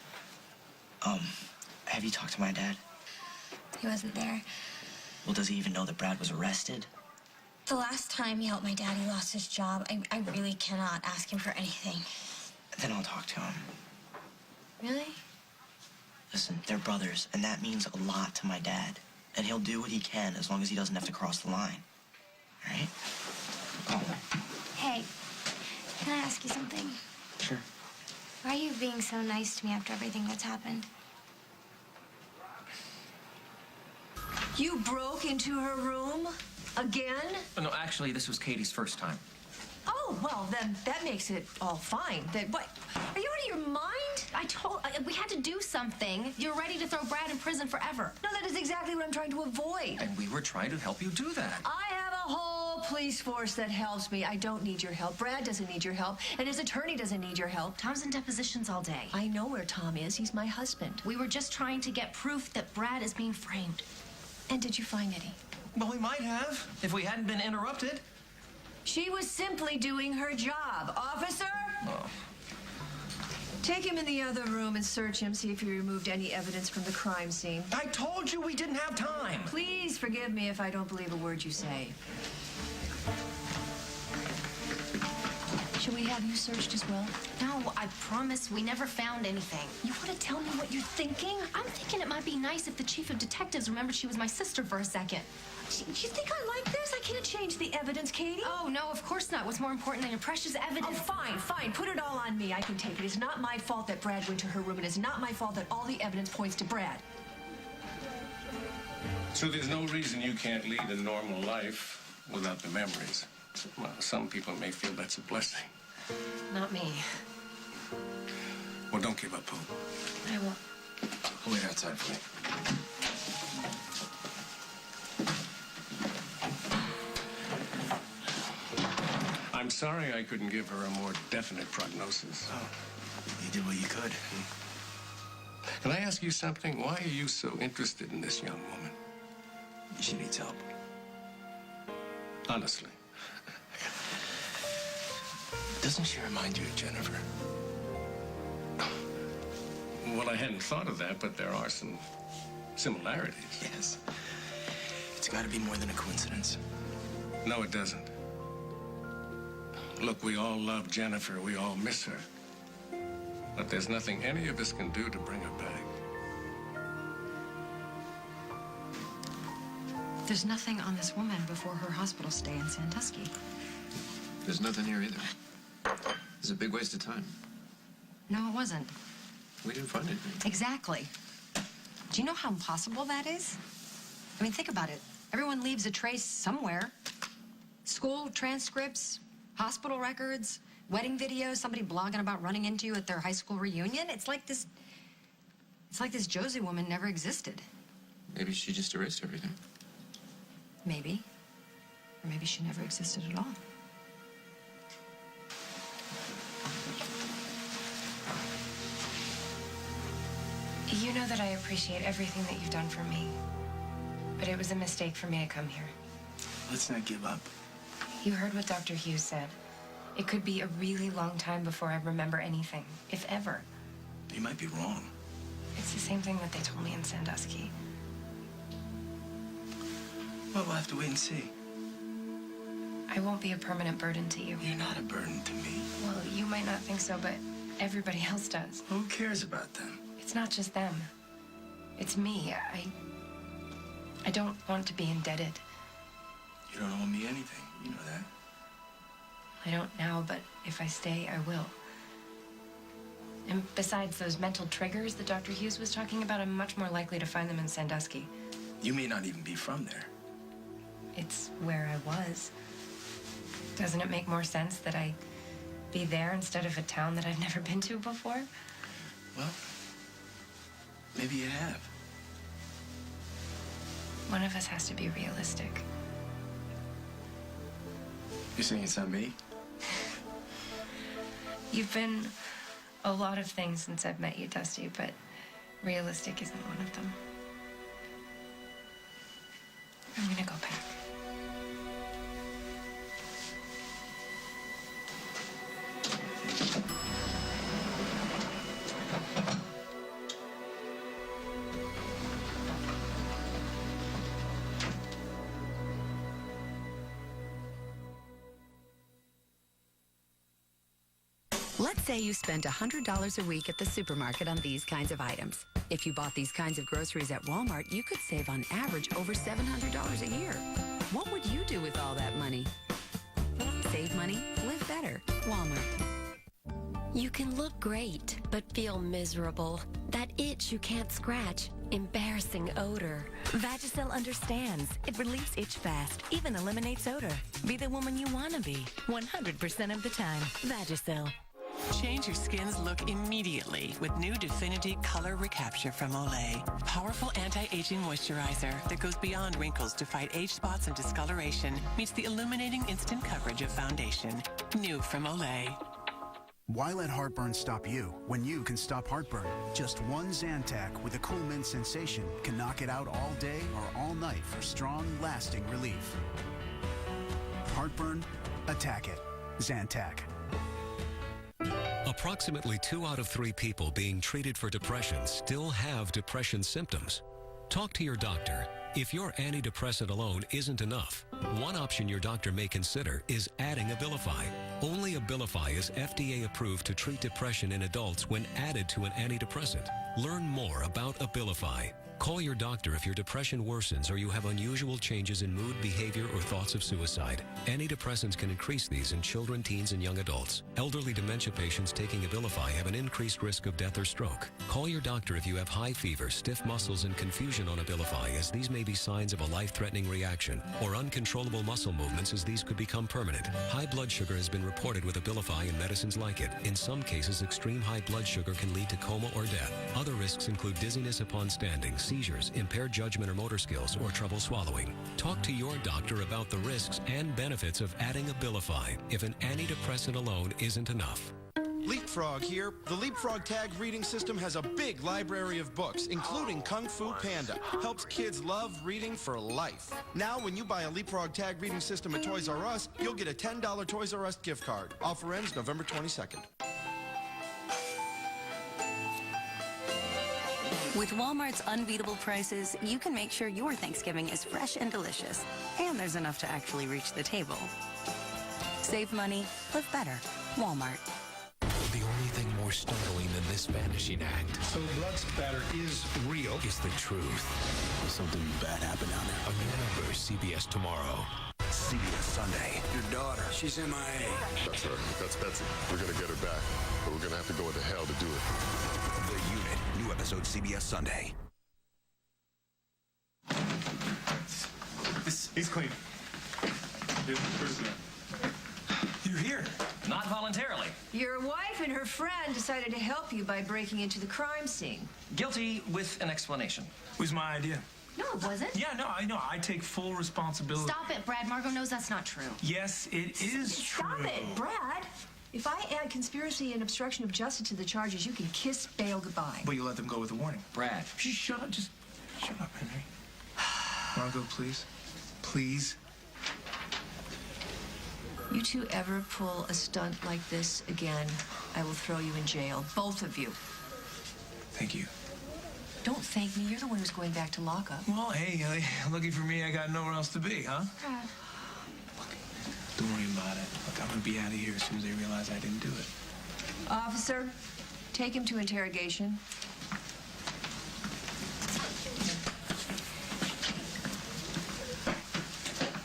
Have you talked to my dad? He wasn't there. Well, does he even know that Brad was arrested? The last time he helped my dad, he lost his job. I really cannot ask him for anything. Then I'll talk to him. Really? Listen, they're brothers, and that means a lot to my dad. And he'll do what he can as long as he doesn't have to cross the line. All right? Call him. Hey, can I ask you something? Sure. Why are you being so nice to me after everything that's happened? You broke into her room? Again? Oh, no, actually, this was Katie's first time. Oh, well, then that makes it all fine. What? Are you out of your mind? We had to do something. You're ready to throw Brad in prison forever. No, that is exactly what I'm trying to avoid. And we were trying to help you do that. I have a whole police force that helps me. I don't need your help. Brad doesn't need your help. And his attorney doesn't need your help. Tom's in depositions all day. I know where Tom is. He's my husband. We were just trying to get proof that Brad is being framed. And did you find any? Well, we might have, if we hadn't been interrupted. She was simply doing her job. Officer? Oh. Take him in the other room and search him, see if he removed any evidence from the crime scene. I told you we didn't have time. Please forgive me if I don't believe a word you say. Should we have you searched as well? No, I promise we never found anything. You want to tell me what you're thinking? I'm thinking it might be nice if the chief of detectives remembered she was my sister for a second. You think I like this? I can't change the evidence, Katie. Oh, no, of course not. What's more important than your precious evidence? Oh, fine. Put it all on me. I can take it. It's not my fault that Brad went to her room. It is not my fault that all the evidence points to Brad. So there's no reason you can't lead a normal life without the memories. Well, some people may feel that's a blessing. Not me. Well, don't give up hope. I won't. I'll wait outside for you. I'm sorry I couldn't give her a more definite prognosis. Oh, you did what you could. Can I ask you something? Why are you so interested in this young woman? She needs help. Honestly. Doesn't she remind you of Jennifer? Well, I hadn't thought of that, but there are some similarities. Yes. It's got to be more than a coincidence. No, it doesn't. Look, we all love Jennifer. We all miss her. But there's nothing any of us can do to bring her back. There's nothing on this woman before her hospital stay in Sandusky. There's nothing here either. It's a big waste of time. No, it wasn't. We didn't find anything. Exactly. Do you know how impossible that is? I mean, think about it. Everyone leaves a trace somewhere. School transcripts, hospital records, wedding videos, somebody blogging about running into you at their high school reunion. It's like this Josie woman never existed. Maybe she just erased everything. Maybe. Or maybe she never existed at all. You know that I appreciate everything that you've done for me. But it was a mistake for me to come here. Let's not give up. You heard what Dr. Hughes said. It could be a really long time before I remember anything, if ever. You might be wrong. It's the same thing that they told me in Sandusky. Well, we'll have to wait and see. I won't be a permanent burden to you. You're not a burden to me. Well, you might not think so, but everybody else does. Who cares about them? It's not just them. It's me. I don't want to be indebted. You don't owe me anything. You know that. I don't now, but if I stay, I will. And besides those mental triggers that Dr. Hughes was talking about, I'm much more likely to find them in Sandusky. You may not even be from there. It's where I was. Doesn't it make more sense that I be there instead of a town that I've never been to before? Well, maybe you have. One of us has to be realistic. You're saying it's not me? You've been a lot of things since I've met you, Dusty, but realistic isn't one of them. I'm gonna go back. Let's say you spend $100 a week at the supermarket on these kinds of items. If you bought these kinds of groceries at Walmart, you could save on average over $700 a year. What would you do with all that money? Save money, live better. Walmart. You can look great, but feel miserable. That itch you can't scratch. Embarrassing odor. Vagisil understands. It relieves itch fast, even eliminates odor. Be the woman you want to be, 100% of the time. Vagisil. Change your skin's look immediately with new Definity Color Recapture from Olay. Powerful anti-aging moisturizer that goes beyond wrinkles to fight age spots and discoloration meets the illuminating instant coverage of foundation. New from Olay. Why let heartburn stop you when you can stop heartburn? Just one Zantac with a cool mint sensation can knock it out all day or all night for strong, lasting relief. Heartburn? Attack it. Zantac. Approximately 2 out of 3 people being treated for depression still have depression symptoms. Talk to your doctor. If your antidepressant alone isn't enough, one option your doctor may consider is adding Abilify. Only Abilify is FDA approved to treat depression in adults when added to an antidepressant. Learn more about Abilify. Call your doctor if your depression worsens or you have unusual changes in mood, behavior, or thoughts of suicide. Antidepressants can increase these in children, teens, and young adults. Elderly dementia patients taking Abilify have an increased risk of death or stroke. Call your doctor if you have high fever, stiff muscles, and confusion on Abilify, as these may be signs of a life-threatening reaction, or uncontrollable muscle movements, as these could become permanent. High blood sugar has been reported with Abilify and medicines like it. In some cases, extreme high blood sugar can lead to coma or death. Other risks include dizziness upon standing, seizures, impaired judgment or motor skills, or trouble swallowing. Talk to your doctor about the risks and benefits of adding Abilify if an antidepressant alone isn't enough. Leapfrog here. The Leapfrog Tag reading system has a big library of books, including Kung Fu Panda. Helps kids love reading for life. Now, when you buy a Leapfrog Tag reading system at Toys R Us, you'll get a $10 Toys R Us gift card. Offer ends November 22nd. With Walmart's unbeatable prices, you can make sure your Thanksgiving is fresh and delicious. And there's enough to actually reach the table. Save money, live better. Walmart. The only thing more startling than this vanishing act. So blood spatter is real. Is the truth. Something bad happened down there. On your number, CBS tomorrow. CBS Sunday. Your daughter, she's MIA. That's her. That's Betsy. We're going to get her back, but we're going to have to go into hell to do it. The Unit. New episode CBS Sunday. He's clean. You're here. Not voluntarily. Your wife and her friend decided to help you by breaking into the crime scene. Guilty with an explanation. It was my idea. No, it wasn't. Yeah, no, I know. I take full responsibility. Stop it, Brad. Margot knows that's not true. Yes, it is true. Stop it, Brad. If I add conspiracy and obstruction of justice to the charges, you can kiss bail goodbye. But you let them go with a warning. Brad. Shut up. Just shut up, Henry. Margot, please. Please. You two ever pull a stunt like this again, I will throw you in jail. Both of you. Thank you. Don't thank me. You're the one who's going back to lockup. Well, hey, lucky for me, I got nowhere else to be, huh? Don't worry about it. Look, I'm gonna be out of here as soon as they realize I didn't do it. Officer, take him to interrogation.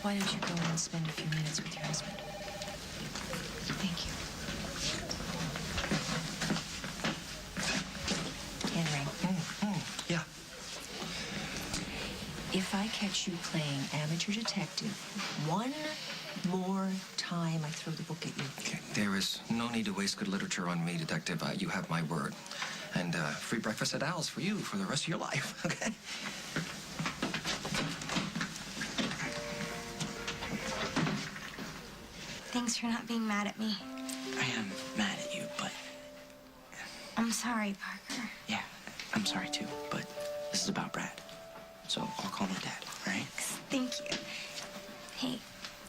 Why don't you go and spend a few minutes with your husband? Thank you. Henry. Yeah. If I catch you playing amateur detective one more time, I throw the book at you. Okay, there is no need to waste good literature on me, Detective. You have my word. And free breakfast at Al's for you for the rest of your life, okay? Thanks for not being mad at me. I am mad at you, but I'm sorry, Parker. yeah, I'm sorry too, but this is about Brad. So I'll call him Dad, all right? Thank you. Hey,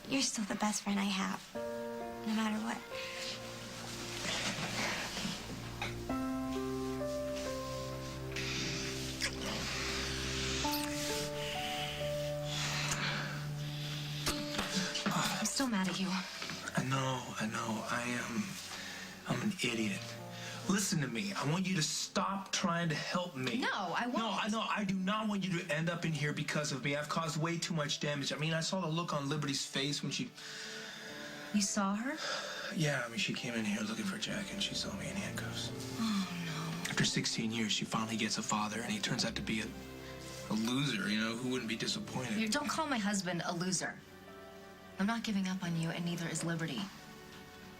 you're still the best friend I have, no matter what. I'm still mad at you. I know. I'm an idiot. Listen to me. I want you to stop trying to help me. No, I won't. No, I do not want you to end up in here because of me. I've caused way too much damage. I mean, I saw the look on Liberty's face when she... You saw her? Yeah, I mean, she came in here looking for Jack and she saw me in handcuffs. Oh, no. After 16 years, she finally gets a father, and he turns out to be a loser, you know? Who wouldn't be disappointed? You don't call my husband a loser. I'm not giving up on you, and neither is Liberty.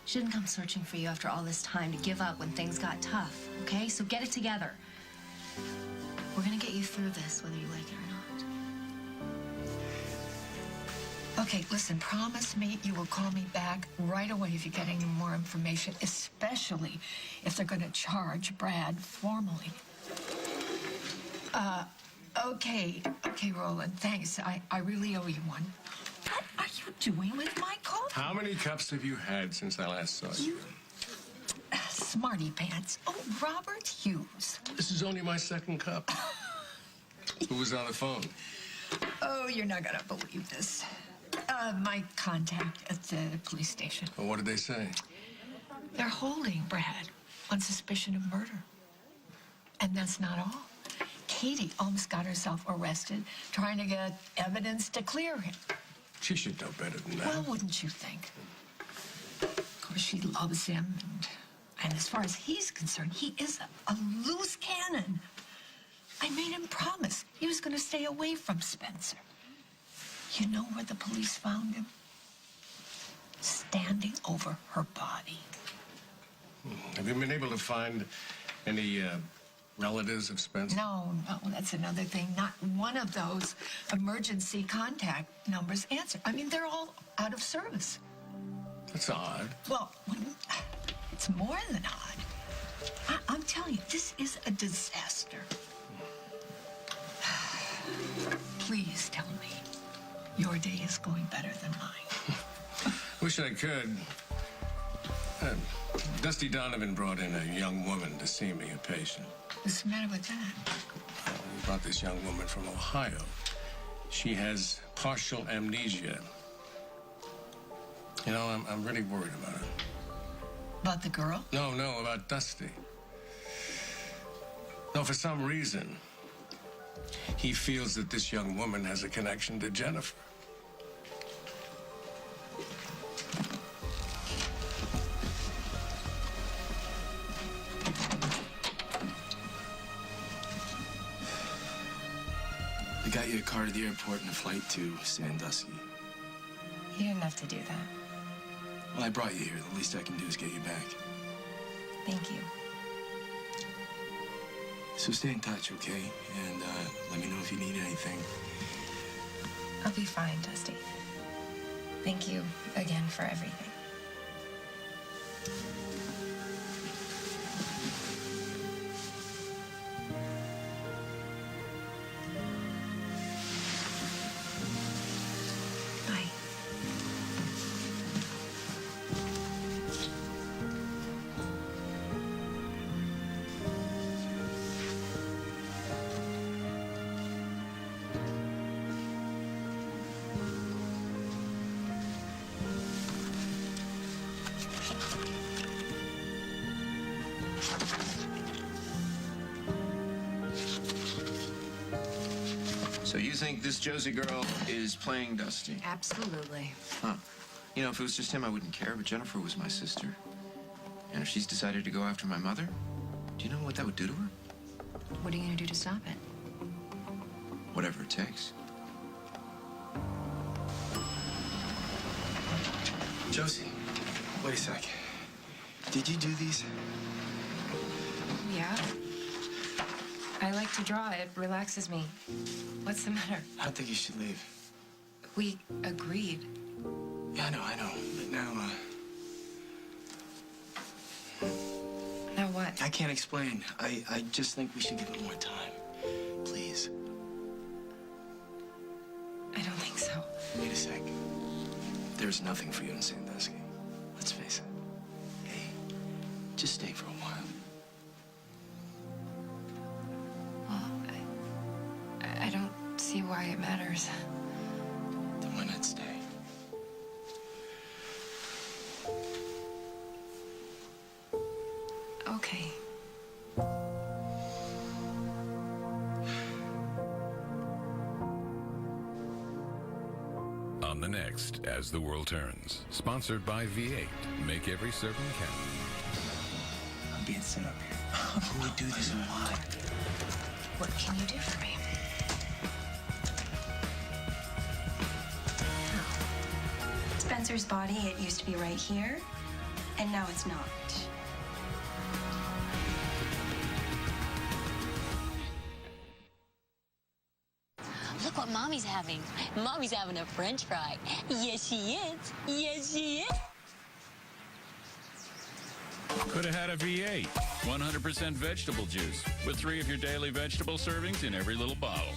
She didn't come searching for you after all this time to give up when things got tough, okay? So get it together. We're gonna get you through this, whether you like it or not. Okay, listen, promise me you will call me back right away if you get any more information, especially if they're going to charge Brad formally. Okay, Roland, thanks. I really owe you one. What are you doing with my coffee? How many cups have you had since I last saw you? Smarty pants. Oh, Robert Hughes. This is only my second cup. Who was on the phone? Oh, you're not going to believe this. My contact at the police station. Well, what did they say? They're holding Brad on suspicion of murder. And that's not all. Katie almost got herself arrested trying to get evidence to clear him. She should know better than that. Well, wouldn't you think? Of course, she loves him, and as far as he's concerned, he is a loose cannon. I made him promise he was going to stay away from Spencer. You know where the police found him? Standing over her body. Have you been able to find any relatives of Spencer? No, that's another thing. Not one of those emergency contact numbers answered. I mean, they're all out of service. That's odd. Well, it's more than odd. I'm telling you, this is a disaster. Please tell me your day is going better than mine. Wish I could. Dusty Donovan brought in a young woman to see me, a patient. What's the matter with that? He brought this young woman from Ohio. She has partial amnesia. You know, I'm really worried about her. About the girl? No, about Dusty. No, for some reason, he feels that this young woman has a connection to Jennifer. I got you a car to the airport and a flight to Sandusky. You didn't have to do that. Well, I brought you here. The least I can do is get you back. Thank you. So stay in touch, okay? And let me know if you need anything. I'll be fine, Dusty. Thank you again for everything. Bye. So you think this Josie girl is playing Dusty? Absolutely. Huh. You know, if it was just him, I wouldn't care, but Jennifer was my sister. And if she's decided to go after my mother, do you know what that would do to her? What are you going to do to stop it? Whatever it takes. Josie, wait a sec. Did you do these? Yeah. I like to draw. It relaxes me. What's the matter? I don't think you should leave. We agreed. Yeah, I know. But now, Now what? I can't explain. I just think we should give it more time. Please. I don't think so. Wait a sec. There's nothing for you in Sandusky. Let's face it. Hey, just stay for a while. I don't see why it matters. Then why not stay? Okay. On the next As the World Turns, sponsored by V8. Make every serving count. I'm being set up here. Who would do this and why? What can you do for me? Spencer's body, it used to be right here, and now it's not. Look what Mommy's having. Mommy's having a French fry. Yes, she is. Yes, she is. Could have had a V8. 100% vegetable juice with 3 of your daily vegetable servings in every little bottle.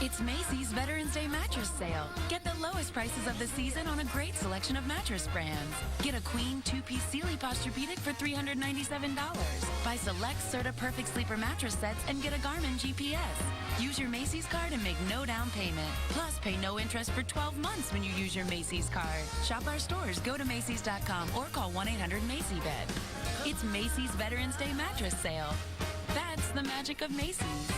It's Macy's Veterans Day mattress sale. Get the lowest prices of the season on a great selection of mattress brands. Get a queen 2-piece Sealy Posturepedic for $397. Buy select Serta Perfect Sleeper mattress sets and get a Garmin GPS. Use your Macy's card and make no down payment. Plus, pay no interest for 12 months when you use your Macy's card. Shop our stores, go to Macys.com or call 1-800-MACY-BED. It's Macy's Veterans Day mattress sale. That's the magic of Macy's.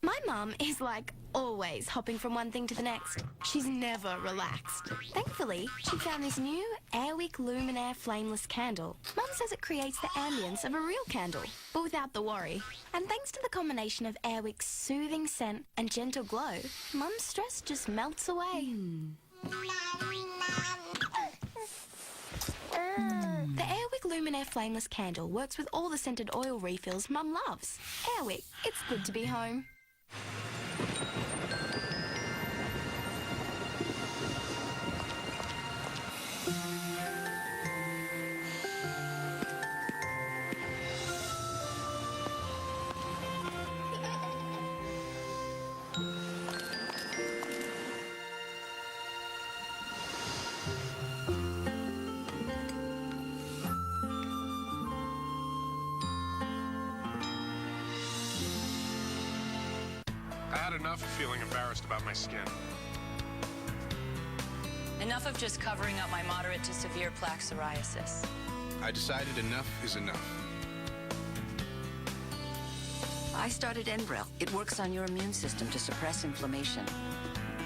My mum is like always hopping from one thing to the next. She's never relaxed. Thankfully, she found this new Airwick Luminaire flameless candle. Mum says it creates the ambience of a real candle, but without the worry. And thanks to the combination of Airwick's soothing scent and gentle glow, Mum's stress just melts away. The Airwick Luminaire flameless candle works with all the scented oil refills Mum loves. Airwick, it's good to be home. I had enough of feeling embarrassed about my skin. Enough of just covering up my moderate to severe plaque psoriasis. I decided enough is enough. I started Enbrel. It works on your immune system to suppress inflammation.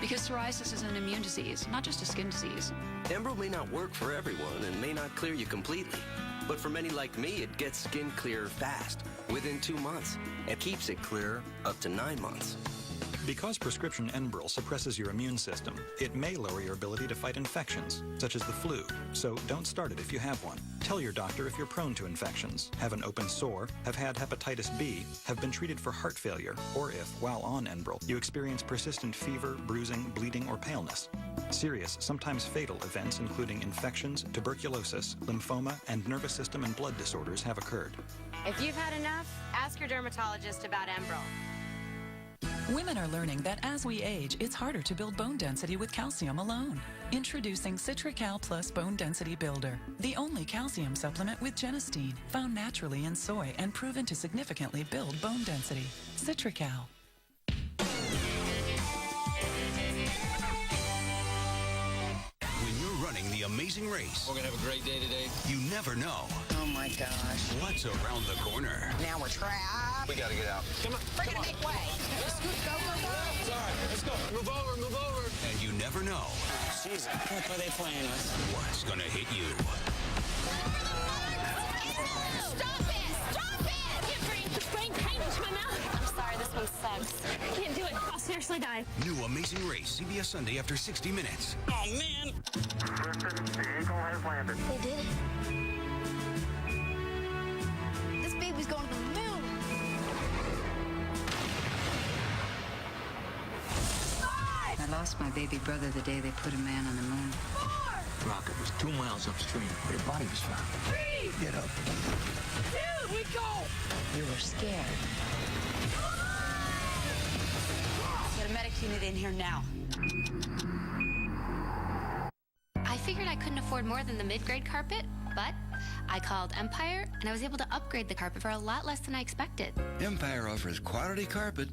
Because psoriasis is an immune disease, not just a skin disease. Enbrel may not work for everyone and may not clear you completely. But for many like me, it gets skin clear fast, within 2 months, and keeps it clear up to 9 months. Because prescription Enbrel suppresses your immune system, it may lower your ability to fight infections, such as the flu. So don't start it if you have one. Tell your doctor if you're prone to infections, have an open sore, have had hepatitis B, have been treated for heart failure, or if, while on Enbrel, you experience persistent fever, bruising, bleeding, or paleness. Serious, sometimes fatal events including infections, tuberculosis, lymphoma, and nervous system and blood disorders have occurred. If you've had enough, ask your dermatologist about Enbrel. Women are learning that as we age, it's harder to build bone density with calcium alone. Introducing Citracal Plus Bone Density Builder, the only calcium supplement with genistein, found naturally in soy and proven to significantly build bone density. Citracal. When you're running the amazing race, we're gonna have a great day today. You never know. Oh my gosh. What's around the corner? Now we're trapped. We gotta get out. Come on. We're gonna make way. Let's go, go, go, go. Sorry, let's go. Move over, move over. And you never know. Jesus, what are they playing us? What's gonna hit you? Stop it! Stop it! I can't breathe. It's brain pain into my mouth. I'm sorry, this one sucks. I can't do it. I'll seriously die. New Amazing Race, CBS Sunday after 60 minutes. Oh, man. The Eagle has landed. They did it. This baby's going to the moon. I lost my baby brother the day they put a man on the moon. The rocket was 2 miles upstream, but her body was found. 3! Get up. 2! We go! You were scared. Get a medic unit in here now. I figured I couldn't afford more than the mid-grade carpet, but I called Empire, and I was able to upgrade the carpet for a lot less than I expected. Empire offers quality carpet